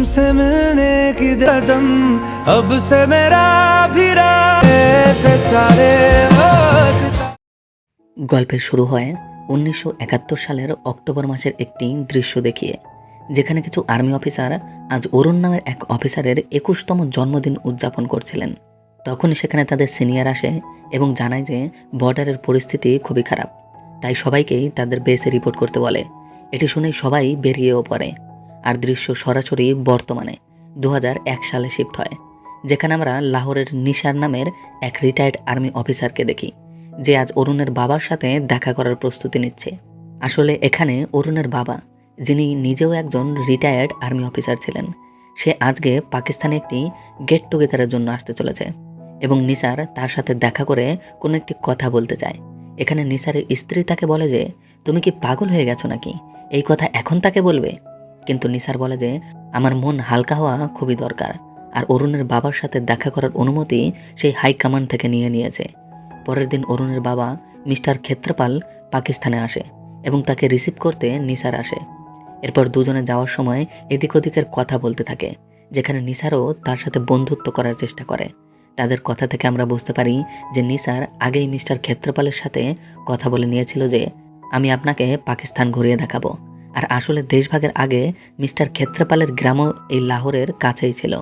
तुमसे मिलने की कदम अब से मेरा भी थे सारे গল্পের শুরু হয় 1971 সালের অক্টোবর মাসের একটি দৃশ্য দেখিয়ে, যেখানে কিছু আর্মি অফিসার আজ অরুণ নামের এক অফিসারের 21তম জন্মদিন উদযাপন করছিলেন। তখনই সেখানে তাদের সিনিয়র আসে এবং জানায় যে বর্ডারের পরিস্থিতি খুবই খারাপ, তাই সবাইকেই তাদের বেসে রিপোর্ট করতে বলে। এটি শুনেই সবাই বেরিয়েও পড়ে। আর দৃশ্য সরাসরি বর্তমানে 2001 সালে শিফট হয়, যেখানে আমরা লাহোরের নিসার নামের এক রিটায়ার্ড আর্মি অফিসারকে দেখি, যে আজ অরুণের বাবার সাথে দেখা করার প্রস্তুতি নিচ্ছে। আসলে এখানে অরুণের বাবা, যিনি নিজেও একজন রিটায়ার্ড আর্মি অফিসার ছিলেন, সে আজকে পাকিস্তানে একটি গেট টুগেদারের জন্য আসতে চলেছে এবং নিসার তার সাথে দেখা করে কোনো একটি কথা বলতে চায়। এখানে নিসারের স্ত্রী তাকে বলে যে, তুমি কি পাগল হয়ে গেছো নাকি, এই কথা এখন তাকে বলবে? কিন্তু নিসার বলে যে আমার মন হালকা হওয়া খুবই দরকার, আর অরুণের বাবার সাথে দেখা করার অনুমতি সেই হাইকমান্ড থেকে নিয়েছে। পরের দিন অরুণের বাবা মিস্টার ক্ষেত্রপাল পাকিস্তানে আসে এবং তাকে রিসিভ করতে নিসার আসে। এরপর দুজনে যাওয়ার সময় এদিক ওদিকের কথা বলতে থাকে, যেখানে নিসারও তার সাথে বন্ধুত্ব করার চেষ্টা করে। তাদের কথা থেকে আমরা বুঝতে পারি যে নিসার আগেই মিস্টার ক্ষেত্রপালের সাথে কথা বলে নিয়েছিল যে আমি আপনাকে পাকিস্তান ঘুরিয়ে দেখাবো। আর আসলে দেশভাগের আগে মিস্টার ক্ষেত্রপালের গ্রামও এই লাহোরের কাছেই ছিল,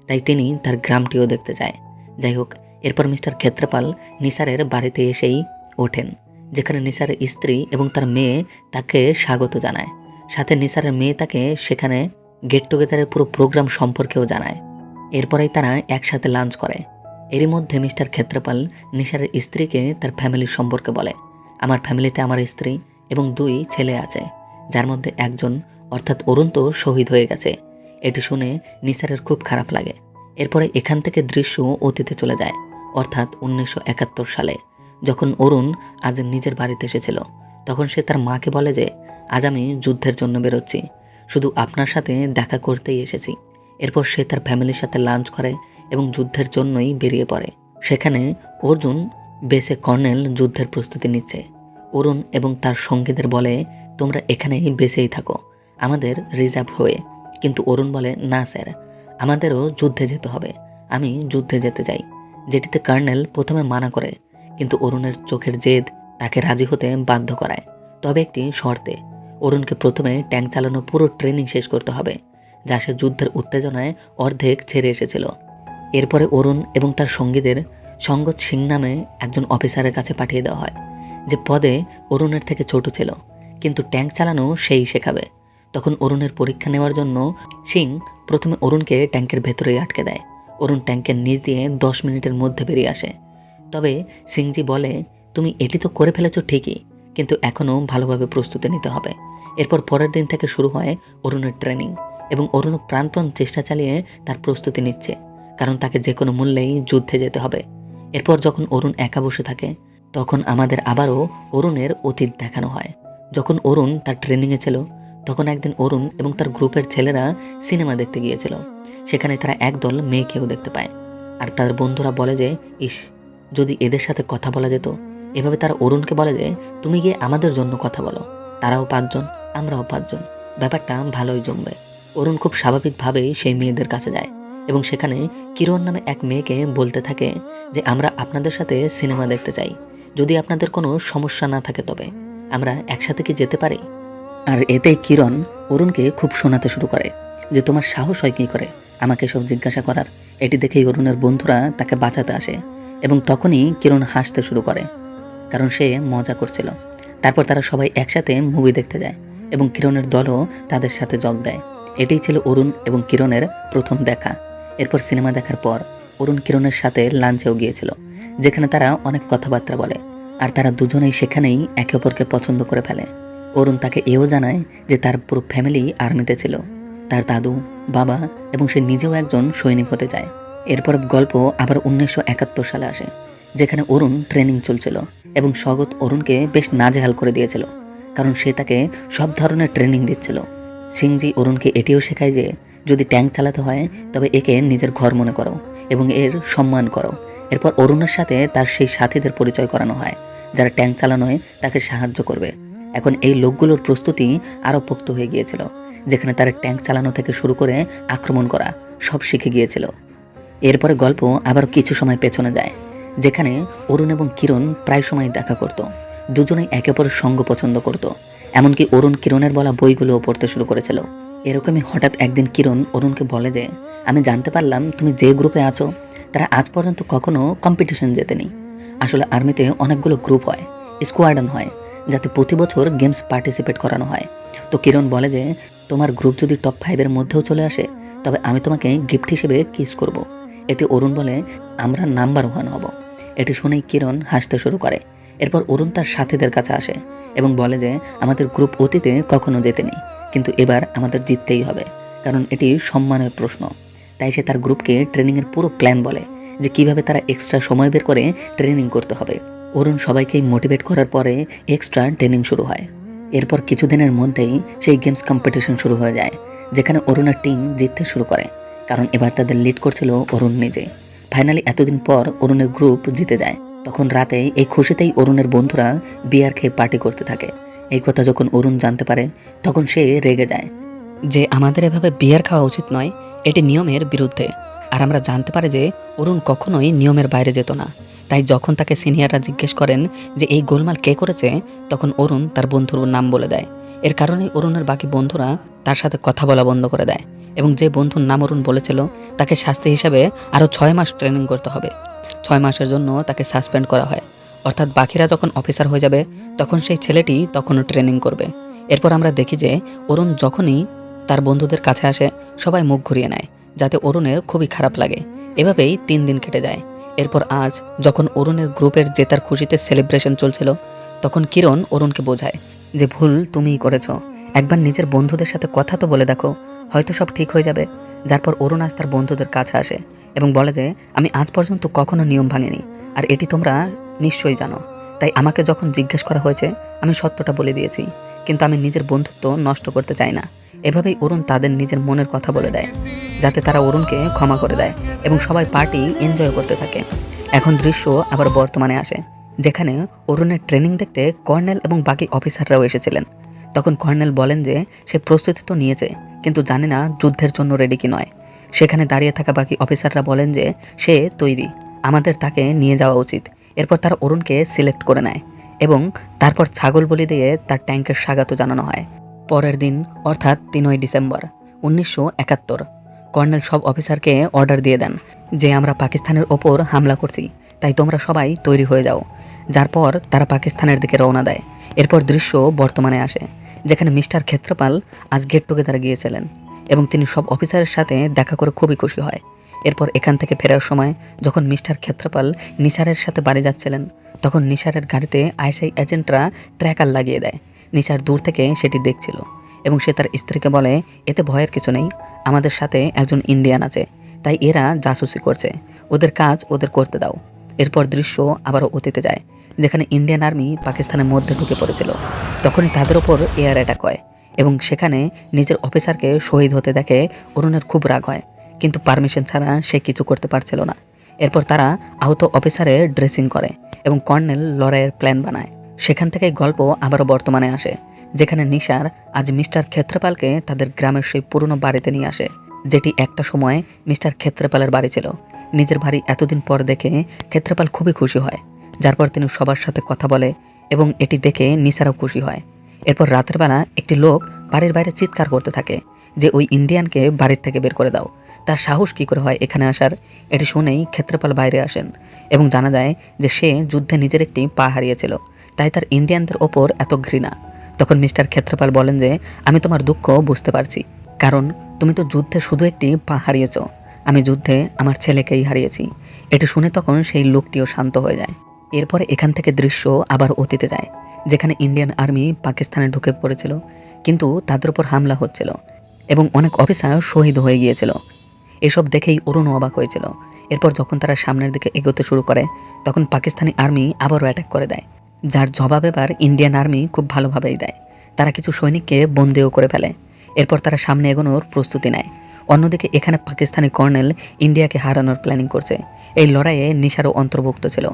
তাই তিনি তার গ্রামটিও দেখতে যায়। যাই হোক, এরপর মিস্টার ক্ষেত্রপাল নিসারের বাড়িতে এসেই ওঠেন, যেখানে নিসারের স্ত্রী এবং তার মেয়ে তাকে স্বাগত জানায়। সাথে নিসারের মেয়ে তাকে সেখানে গেট টুগেদারের পুরো প্রোগ্রাম সম্পর্কেও জানায়। এরপরেই তারা একসাথে লাঞ্চ করে। এরই মধ্যে মিস্টার ক্ষেত্রপাল নিসারের স্ত্রীকে তার ফ্যামিলির সম্পর্কে বলে। আমার ফ্যামিলিতে আমার স্ত্রী এবং 2 ছেলে আছে, যার মধ্যে একজন অর্থাৎ অরুণ তো শহীদ হয়ে গেছে। এটি শুনে নিসারের খুব খারাপ লাগে। এরপরে এখান থেকে দৃশ্য অতীতে চলে যায়, অর্থাৎ 1971 সালে, যখন অরুণ আজ নিজের বাড়িতে এসেছিল। তখন সে তার মাকে বলে যে আজ আমি যুদ্ধের জন্য বেরোচ্ছি, শুধু আপনার সাথে দেখা করতেই এসেছি। এরপর সে তার ফ্যামিলির সাথে লাঞ্চ করে এবং যুদ্ধের জন্যই বেরিয়ে পড়ে। সেখানে অর্জুন বেসে কর্নেল যুদ্ধের প্রস্তুতি নিচ্ছে। অরুণ এবং তার সঙ্গীদের বলে তোমরা এখানেই বেসেই থাকো, আমাদের রিজার্ভ হয়ে। কিন্তু অরুণ বলে না স্যার, আমাদেরও যুদ্ধে যেতে হবে, আমি যুদ্ধে যেতে চাই। যেটিতে কর্নেল প্রথমে মানা করে, কিন্তু অরুণের চোখের জেদ তাকে রাজি হতে বাধ্য করায়, তবে একটি শর্তে। অরুণকে প্রথমে ট্যাঙ্ক চালানো পুরো ট্রেনিং শেষ করতে হবে, যা সে যুদ্ধের উত্তেজনায় অর্ধেক ছেড়ে এসেছিল। এরপরে অরুণ এবং তার সঙ্গীদের সঙ্গত সিং নামে একজন অফিসারের কাছে পাঠিয়ে দেওয়া হয়, যে পদে অরুণের থেকে ছোট ছিল, কিন্তু ট্যাঙ্ক চালানো সেই শেখাবে। তখন অরুণের পরীক্ষা নেওয়ার জন্য সিং প্রথমে অরুণকে ট্যাঙ্কের ভেতরেই আটকে দেয়। অরুণ ট্যাঙ্কের নিচ দিয়ে 10 মিনিটের মধ্যে বেরিয়ে আসে। তবে সিংজি বলে তুমি এটি তো করে ফেলেছো ঠিকই, কিন্তু এখনও ভালোভাবে প্রস্তুতি নিতে হবে। এরপর পরের দিন থেকে শুরু হয় অরুণের ট্রেনিং এবং অরুণ প্রাণপণ চেষ্টা চালিয়ে তার প্রস্তুতি নিচ্ছে, কারণ তাকে যে কোনো মূল্যেই যুদ্ধে যেতে হবে। এরপর যখন অরুণ একা বসে থাকে, তখন আমাদের আবারও অরুণের অতীত দেখানো হয়। যখন অরুণ তার ট্রেনিংয়ে ছিল, তখন একদিন অরুণ এবং তার গ্রুপের ছেলেরা সিনেমা দেখতে গিয়েছিল। সেখানে তারা একদল মেয়েকেও দেখতে পায়, আর তার বন্ধুরা বলে যে ইস, যদি এদের সাথে কথা বলা যেত। এভাবে তারা অরুণকে বলে যে তুমি গিয়ে আমাদের জন্য কথা বলো, তারাও 5 জন, আমরাও 5 জন, ব্যাপারটা ভালোই জমবে। অরুণ খুব স্বাভাবিকভাবেই সেই মেয়েদের কাছে যায় এবং সেখানে কিরণ নামে এক মেয়েকে বলতে থাকে যে আমরা আপনাদের সাথে সিনেমা দেখতে চাই, যদি আপনাদের কোনো সমস্যা না থাকে তবে আমরা একসাথে কি যেতে পারি। আর এতেই কিরণ অরুণকে খুব শোনাতে শুরু করে যে তোমার সাহস হয় কী করে আমাকে সব জিজ্ঞাসা করার। এটি দেখেই অরুণের বন্ধুরা তাকে বাঁচাতে আসে এবং তখনই কিরণ হাসতে শুরু করে, কারণ সে মজা করছিল। তারপর তারা সবাই একসাথে মুভি দেখতে যায় এবং কিরণের দলও তাদের সাথে যোগ দেয়। এটিই ছিল অরুণ এবং কিরণের প্রথম দেখা। এরপর সিনেমা দেখার পর অরুণ কিরণের সাথে লাঞ্চেও গিয়েছিল, যেখানে তারা অনেক কথাবার্তা বলে, আর তারা দুজনেই সেখানেই একে অপরকে পছন্দ করে ফেলে। অরুণ তাকে এও জানায় যে তার পুরো ফ্যামিলি আর্মিতে ছিল, তার দাদু, বাবা এবং সে নিজেও একজন সৈনিক হতে চায়। এরপর গল্প আবার 1971 সালে আসে, যেখানে অরুণ ট্রেনিং চলছিল এবং স্বগত অরুণকে বেশ নাজেহাল করে দিয়েছিল, কারণ সে তাকে সব ধরনের ট্রেনিং দিচ্ছিল। সিংজি অরুণকে এটিও শেখায় যে যদি ট্যাঙ্ক চালাতে হয় তবে একে নিজের ঘর মনে করো এবং এর সম্মান করো। এরপর অরুণের সাথে তার সেই সাথীদের পরিচয় করানো হয়, যারা ট্যাঙ্ক চালানোয় তাকে সাহায্য করবে। এখন এই লোকগুলোর প্রস্তুতি আরও পোক্ত হয়ে গিয়েছিল, যেখানে তারা ট্যাঙ্ক চালানো থেকে শুরু করে আক্রমণ করা সব শিখে গিয়েছিল। এরপরে গল্প আবার কিছু সময় পেছনে যায়, যেখানে অরুণ এবং কিরণ প্রায় সময় দেখা করত। দুজনেই একে অপরের সঙ্গ পছন্দ করত, এমনকি অরুণ কিরণের বলা বইগুলোও পড়তে শুরু করেছিল। এরকমই হঠাৎ একদিন কিরণ অরুণকে বলে যে, আমি জানতে পারলাম তুমি যে গ্রুপে আছো তারা আজ পর্যন্ত কখনো কম্পিটিশন জেতেনি। আসলে আর্মিতে অনেকগুলো গ্রুপ হয়, স্কোয়াডন হয়, যাতে প্রতি বছর গেমস পার্টিসিপেট করানো হয়। তো কিরণ বলে যে, তোমার গ্রুপ যদি টপ 5-এর মধ্যেও চলে আসে তবে আমি তোমাকে গিফট হিসেবে কিস করব। এতে অরুণ বলে, আমরা নাম্বার 1 হব। এটি শুনেই কিরণ হাসতে শুরু করে। এরপর অরুণ তার সাথীদের কাছে আসে এবং বলে যে, আমাদের গ্রুপ অতীতে কখনো জেতেনি, কিন্তু এবার আমাদের জিততেই হবে, কারণ এটি সম্মানের প্রশ্ন। তাই সে তার গ্রুপকে ট্রেনিংয়ের পুরো প্ল্যান বলে, যে কিভাবে তারা এক্সট্রা সময় বের করে ট্রেনিং করতে হবে। অরুণ সবাইকেই মোটিভেট করার পরে এক্সট্রা ট্রেনিং শুরু হয়। এরপর কিছুদিনের মধ্যেই সেই গেমস কম্পিটিশন শুরু হয়ে যায়, যেখানে অরুণের টিম জিততে শুরু করে, কারণ এবার তাদের লিড করছিল অরুণ নিজে। ফাইনালি এতদিন পর অরুণের গ্রুপ জিতে যায়। তখন রাতে এই খুশিতেই অরুণের বন্ধুরা বিয়ার খেয়ে পার্টি করতে থাকে। এই কথা যখন অরুণ জানতে পারে তখন সে রেগে যায় যে, আমাদের এভাবে বিয়ার খাওয়া উচিত নয়, এটি নিয়মের বিরুদ্ধে। আর আমরা জানতে পারি যে অরুণ কখনোই নিয়মের বাইরে যেত না। তাই যখন তাকে সিনিয়ররা জিজ্ঞেস করেন যে এই গোলমাল কে করেছে, তখন অরুণ তার বন্ধুর নাম বলে দেয়। এর কারণে অরুণের বাকি বন্ধুরা তার সাথে কথা বলা বন্ধ করে দেয়, এবং যে বন্ধুর নাম অরুণ বলেছিল তাকে শাস্তি হিসাবে আরও 6 মাস ট্রেনিং করতে হবে। 6 মাসের জন্য তাকে সাসপেন্ড করা হয়। অর্থাৎ বাকিরা যখন অফিসার হয়ে যাবে তখন সেই ছেলেটি তখনও ট্রেনিং করবে। এরপর আমরা দেখি যে অরুণ যখনই তার বন্ধুদের কাছে আসে সবাই মুখ ঘুরিয়ে নেয়, যাতে অরুণের খুবই খারাপ লাগে। এভাবেই 3 দিন কেটে যায়। এরপর আজ যখন অরুণের গ্রুপের জেতার খুশিতে সেলিব্রেশন চলছিল, তখন কিরণ অরুণকে বোঝায় যে ভুল তুমিই করেছ, একবার নিজের বন্ধুদের সাথে কথা তো বলে দেখো, হয়তো সব ঠিক হয়ে যাবে। যারপর অরুণ আজ তার বন্ধুদের কাছে আসে এবং বলে যে, আমি আজ পর্যন্ত কখনো নিয়ম ভাঙিনি, আর এটি তোমরা নিশ্চয়ই জানো। তাই আমাকে যখন জিজ্ঞেস করা হয়েছে আমি সত্যটা বলে দিয়েছি, কিন্তু আমি নিজের বন্ধুত্ব নষ্ট করতে চাই না। এভাবেই অরুণ তাদের নিজের মনের কথা বলে দেয়, যাতে তারা অরুণকে ক্ষমা করে দেয় এবং সবাই পার্টি এনজয় করতে থাকে। এখন দৃশ্য আবার বর্তমানে আসে, যেখানে অরুণের ট্রেনিং দেখতে কর্নেল এবং বাকি অফিসাররাও এসেছিলেন। তখন কর্নেল বলেন যে সে প্রস্তুতি তো নিয়েছে, কিন্তু জানে না যুদ্ধের জন্য রেডি কি নয়। সেখানে দাঁড়িয়ে থাকা বাকি অফিসাররা বলেন যে সে তৈরি, আমাদের তাকে নিয়ে যাওয়া উচিত। এরপর তারা অরুণকে সিলেক্ট করে নেয় এবং তারপর ছাগল বলি দিয়ে তার ট্যাঙ্কের স্বাগত জানানো হয়। পরের দিন অর্থাৎ 3 ডিসেম্বর 1971 কর্নেল সব অফিসারকে অর্ডার দিয়ে দেন যে আমরা পাকিস্তানের ওপর হামলা করছি, তাই তোমরা সবাই তৈরি হয়ে যাও। যার পর তারা পাকিস্তানের দিকে রওনা দেয়। এরপর দৃশ্য বর্তমানে আসে, যেখানে মিস্টার ক্ষেত্রপাল আজ গেট টুগেদারে গিয়েছিলেন এবং তিনি সব অফিসারের সাথে দেখা করে খুবই খুশি হয়। এরপর এখান থেকে ফেরার সময় যখন মিস্টার ক্ষেত্রপাল নিসারের সাথে বাড়ি যাচ্ছিলেন, তখন নিসারের গাড়িতে আইএসআই এজেন্টরা ট্র্যাকার লাগিয়ে দেয়। নিসার দূর থেকে সেটি দেখছিল এবং সে তার স্ত্রীকে বলে, এতে ভয়ের কিছু নেই, আমাদের সাথে একজন ইন্ডিয়ান আছে, তাই এরা জাসুসি করছে, ওদের কাজ ওদের করতে দাও। এরপর দৃশ্য আবারও অতীতে যায়, যেখানে ইন্ডিয়ান আর্মি পাকিস্তানের মধ্যে ঢুকে পড়েছিল। তখনই তাদের ওপর এয়ার অ্যাটাক হয় এবং সেখানে নিজের অফিসারকে শহীদ হতে দেখে অরুণের খুব রাগ হয়, কিন্তু পারমিশন ছাড়া সে কিছু করতে পারছিল না। এরপর তারা আহত অফিসারের ড্রেসিং করে এবং কর্নেল লড়াইয়ের প্ল্যান বানায়। সেখান থেকে গল্প আবারও বর্তমানে আসে, যেখানে নিসার আজ মিস্টার ক্ষেত্রপালকে তাদের গ্রামের সেই পুরনো বাড়িতে নিয়ে আসে, যেটি একটা সময় মিস্টার ক্ষেত্রপালের বাড়ি ছিল। নিজের বাড়ি এতদিন পর দেখে ক্ষেত্রপাল খুবই খুশি হয়, যার পর তিনি সবার সাথে কথা বলে এবং এটি দেখে নিসারও খুশি হয়। এরপর রাতের বেলা একটি লোক বাড়ির বাইরে চিৎকার করতে থাকে যে ওই ইন্ডিয়ানকে বাড়ির থেকে বের করে দাও। তার সাহস কী করে হয় এখানে আসার? এটি শুনেই ক্ষেত্রপাল বাইরে আসেন এবং জানা যায় যে সে যুদ্ধে নিজের একটি পা হারিয়েছিল, তাই তার ইন্ডিয়ানদের ওপর এত ঘৃণা। তখন মিস্টার ক্ষেত্রপাল বলেন যে আমি তোমার দুঃখ বুঝতে পারছি, কারণ তুমি তো যুদ্ধে শুধু একটি পা হারিয়েছ, আমি যুদ্ধে আমার ছেলেকেই হারিয়েছি। এটি শুনে তখন সেই লোকটিও শান্ত হয়ে যায়। এরপরে এখান থেকে দৃশ্য আবার অতীতে যায়, যেখানে ইন্ডিয়ান আর্মি পাকিস্তানে ঢুকে পড়েছিল, কিন্তু তাদের উপর হামলা হচ্ছিল এবং অনেক অফিসার শহীদ হয়ে গিয়েছিল। এসব দেখেই অরুণ অবাক হয়েছিল। এরপর যখন তারা সামনের দিকে এগোতে শুরু করে, তখন পাকিস্তানি আর্মি আবারও অ্যাটাক করে দেয়, যার জবাব এবার ইন্ডিয়ান আর্মি খুব ভালোভাবেই দেয়। তারা কিছু সৈনিককে বন্দিও করে ফেলে। এরপর তারা সামনে এগোনোর প্রস্তুতি নেয়। অন্যদিকে এখানে পাকিস্তানি কর্নেল ইন্ডিয়াকে হারানোর প্ল্যানিং করছে। এই লড়াইয়ে নিসারও অন্তর্ভুক্ত ছিল,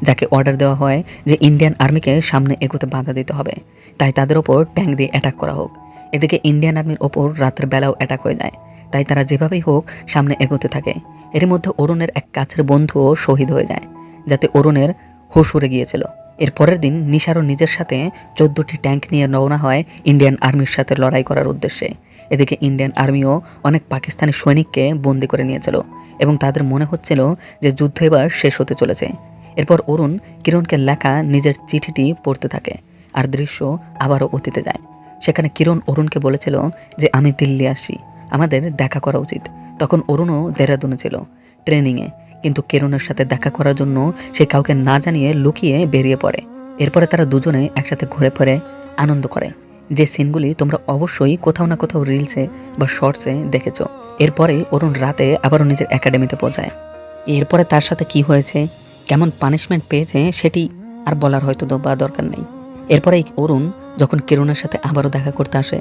যাকে অর্ডার দেওয়া হয় যে ইন্ডিয়ান আর্মিকে সামনে এগোতে বাধা দিতে হবে, তাই তাদের ওপর ট্যাঙ্ক দিয়ে অ্যাটাক করা হোক। এদিকে ইন্ডিয়ান আর্মির ওপর রাতের বেলাও অ্যাটাক হয়ে যায়, তাই তারা যেভাবেই হোক সামনে এগোতে থাকে। এর মধ্যে অরুণের এক কাছের বন্ধুও শহীদ হয়ে যায়, যাতে অরুণের হুঁশ উড়ে গিয়েছিল। এর পরের দিন নিশারও নিজের সাথে 14টি ট্যাঙ্ক নিয়ে রওনা হয় ইন্ডিয়ান আর্মির সাথে লড়াই করার উদ্দেশ্যে। এদিকে ইন্ডিয়ান আর্মিও অনেক পাকিস্তানি সৈনিককে বন্দি করে নিয়েছিল এবং তাদের মনে হচ্ছিল যে যুদ্ধ এবার শেষ হতে চলেছে। এরপর অরুণ কিরণকে লেখা নিজের চিঠিটি পড়তে থাকে, আর দৃশ্য আবারও অতীতে যায়। সেখানে কিরণ অরুণকে বলেছিল যে আমি দিল্লি আসি, আমাদের দেখা করা উচিত। তখন অরুণও দেহরাদুনে ছিল ট্রেনিংয়ে, কিন্তু কিরণের সাথে দেখা করার জন্য সে কাউকে না জানিয়ে লুকিয়ে বেরিয়ে পড়ে। এরপরে তারা দুজনে একসাথে ঘুরে ফিরে আনন্দ করে, যে সিনগুলি তোমরা অবশ্যই কোথাও না কোথাও রিলসে বা শর্টসে দেখেছো। এরপরে অরুণ রাতে আবারও নিজের একাডেমিতে পৌঁছায়। এরপরে তার সাথে কি হয়েছে, কেমন পানিশমেন্ট পেয়েছে সেটি আর বলার হয়তো বা দরকার নেই। এরপরে অরুণ যখন কিরণের সাথে আবারও দেখা করতে আসে,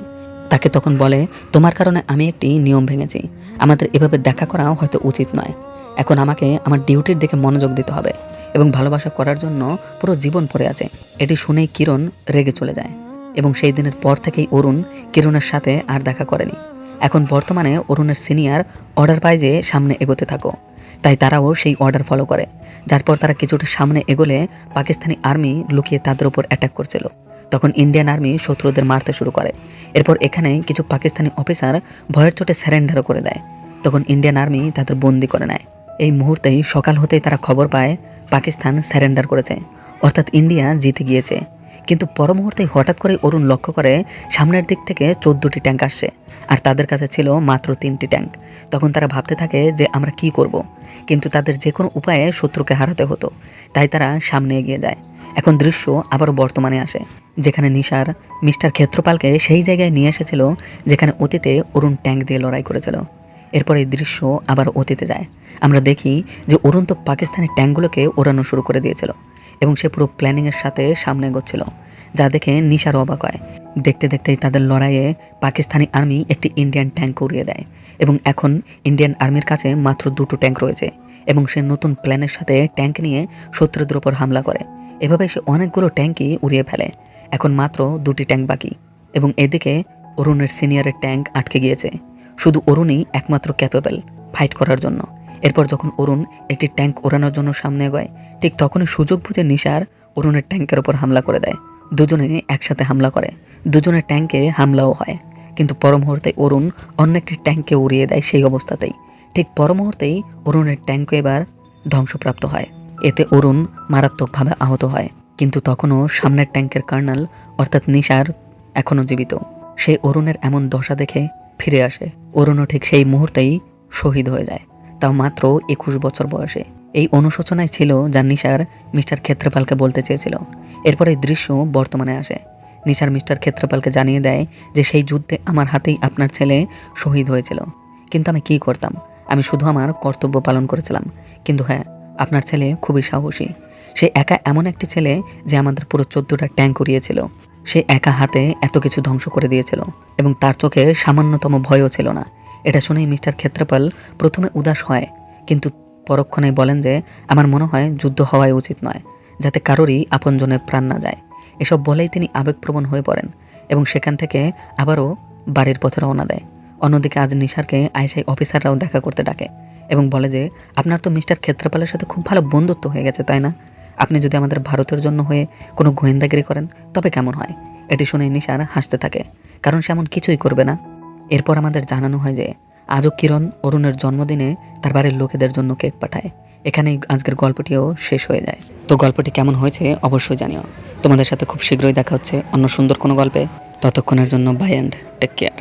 তাকে তখন বলে, তোমার কারণে আমি একটি নিয়ম ভেঙেছি, আমাদের এভাবে দেখা করা হয়তো উচিত নয়। এখন আমাকে আমার ডিউটির দিকে মনোযোগ দিতে হবে এবং ভালোবাসা করার জন্য পুরো জীবন পড়ে আছে। এটি শুনেই কিরণ রেগে চলে যায় এবং সেই দিনের পর থেকেই অরুণ কিরণের সাথে আর দেখা করেনি। এখন বর্তমানে অরুণের সিনিয়র অর্ডার পায় যে সামনে এগোতে থাকো, তাই তারাও সেই অর্ডার ফলো করে। যার পর তারা কিছুটা সামনে এগোলে পাকিস্তানি আর্মি লুকিয়ে তাদের উপর অ্যাটাক করছিল। তখন ইন্ডিয়ান আর্মি শত্রুদের মারতে শুরু করে। এরপর এখানে কিছু পাকিস্তানি অফিসার ভয়ের চোটে স্যারেন্ডারও করে দেয়। তখন ইন্ডিয়ান আর্মি তাদের বন্দি করে নেয়। এই মুহূর্তেই সকাল হতেই তারা খবর পায় পাকিস্তান স্যারেন্ডার করেছে, অর্থাৎ ইন্ডিয়া জিতে গিয়েছে। কিন্তু পর মুহূর্তেই হঠাৎ করে অরুণ লক্ষ্য করে সামনের দিক থেকে 14টি ট্যাঙ্ক আসছে, আর তাদের কাছে ছিল মাত্র 3টি ট্যাঙ্ক। তখন তারা ভাবতে থাকে যে আমরা কি করব, কিন্তু তাদের যে কোনো উপায়ে শত্রুকে হারাতে হতো, তাই তারা সামনে এগিয়ে যায়। এখন দৃশ্য আবারও বর্তমানে আসে, যেখানে নিশার মিস্টার ক্ষেত্রপালকে সেই জায়গায় নিয়ে এসেছিল যেখানে অতীতে অরুণ ট্যাঙ্ক দিয়ে লড়াই করেছিল। এরপর এই দৃশ্য আবার অতীতে যায়। আমরা দেখি যে অরুণ তো পাকিস্তানি ট্যাঙ্কগুলোকে ওড়ানো শুরু করে দিয়েছিল এবং সে পুরো প্ল্যানিংয়ের সাথে সামনে এগোচ্ছিল, যা দেখে নিশার অবাক হয়। দেখতে দেখতেই তাদের লড়াইয়ে পাকিস্তানি আর্মি একটি ইন্ডিয়ান ট্যাঙ্ক উড়িয়ে দেয় এবং এখন ইন্ডিয়ান আর্মির কাছে মাত্র 2টো ট্যাঙ্ক রয়েছে এবং সে নতুন প্ল্যানের সাথে ট্যাঙ্ক নিয়ে শত্রুদের উপর হামলা করে। এভাবে সে অনেকগুলো ট্যাঙ্কই উড়িয়ে ফেলে। এখন মাত্র 2টি ট্যাঙ্ক বাকি এবং এদিকে অরুণের সিনিয়রের ট্যাঙ্ক আটকে গিয়েছে। শুধু অরুণই একমাত্র ক্যাপেবল ফাইট করার জন্য। এরপর যখন অরুণ একটি ট্যাঙ্ক ওড়ানোর জন্য সামনে এগোয়, ঠিক তখনই সুযোগ বুঝে নিশার অরুণের ট্যাঙ্কের উপর হামলা করে দেয়। দুজনে একসাথে হামলা করে, দুজনের ট্যাঙ্কে হামলাও হয়, কিন্তু পর মুহূর্তে অরুণ অন্য একটি ট্যাঙ্ককে উড়িয়ে দেয় সেই অবস্থাতেই। ঠিক পর মুহূর্তেই অরুণের ট্যাঙ্কও এবার ধ্বংসপ্রাপ্ত হয়। এতে অরুণ মারাত্মকভাবে আহত হয়, কিন্তু তখনও সামনের ট্যাঙ্কের কার্নাল অর্থাৎ নিশার এখনও জীবিত। সেই অরুণের এমন দশা দেখে ফিরে আসে। অরুণও ঠিক সেই মুহূর্তেই শহীদ হয়ে যায়, তাও মাত্র 21 বছর বয়সে। এই অনুশোচনায় ছিল যা নিশার মিস্টার ক্ষেত্রপালকে বলতে চেয়েছিল। এরপর এই দৃশ্য বর্তমানে আসে। নিশার মিস্টার ক্ষেত্রপালকে জানিয়ে দেয় যে সেই যুদ্ধে আমার হাতেই আপনার ছেলে শহীদ হয়েছিল, কিন্তু আমি কি করতাম, আমি শুধু আমার কর্তব্য পালন করেছিলাম। কিন্তু হ্যাঁ, আপনার ছেলে খুবই সাহসী। সে একা এমন একটি ছেলে যে আমাদের পুরো 14টা ট্যাঙ্ক উড়িয়েছিল। সে একা হাতে এত কিছু ধ্বংস করে দিয়েছিল এবং তার চোখে সামান্যতম ভয়ও ছিল না। এটা শুনেই মিস্টার ক্ষেত্রপাল প্রথমে উদাস হয়, কিন্তু পরক্ষণেই বলেন যে আমার মনে হয় যুদ্ধ হওয়াই উচিত নয়, যাতে কারোরই আপনজনের প্রাণ না যায়। এসব বলেই তিনি আবেগপ্রবণ হয়ে পড়েন এবং সেখান থেকে আবারও বাড়ির পথে রওনা দেয়। অন্যদিকে আজ নিশারকে আইএসআই অফিসাররাও দেখা করতে ডাকে এবং বলে যে আপনার তো মিস্টার ক্ষেত্রপালের সাথে খুব ভালো বন্ধুত্ব হয়ে গেছে, তাই না? আপনি যদি আমাদের ভারতের জন্য হয়ে কোনো গোয়েন্দাগিরি করেন তবে কেমন হয়? এটি শুনে নিশার হাসতে থাকে, কারণ সে এমন কিছুই করবে না। এরপর আমাদের জানানো হয় যে আজও কিরণ অরুণের জন্মদিনে তার বাড়ির লোকেদের জন্য কেক পাঠায়। এখানেই আজকের গল্পটিও শেষ হয়ে যায়। তো গল্পটি কেমন হয়েছে অবশ্যই জানিও। তোমাদের সাথে খুব শীঘ্রই দেখা হচ্ছে অন্য সুন্দর কোনো গল্পে। ততক্ষণের জন্য বাই অ্যান্ড টেক কেয়ার।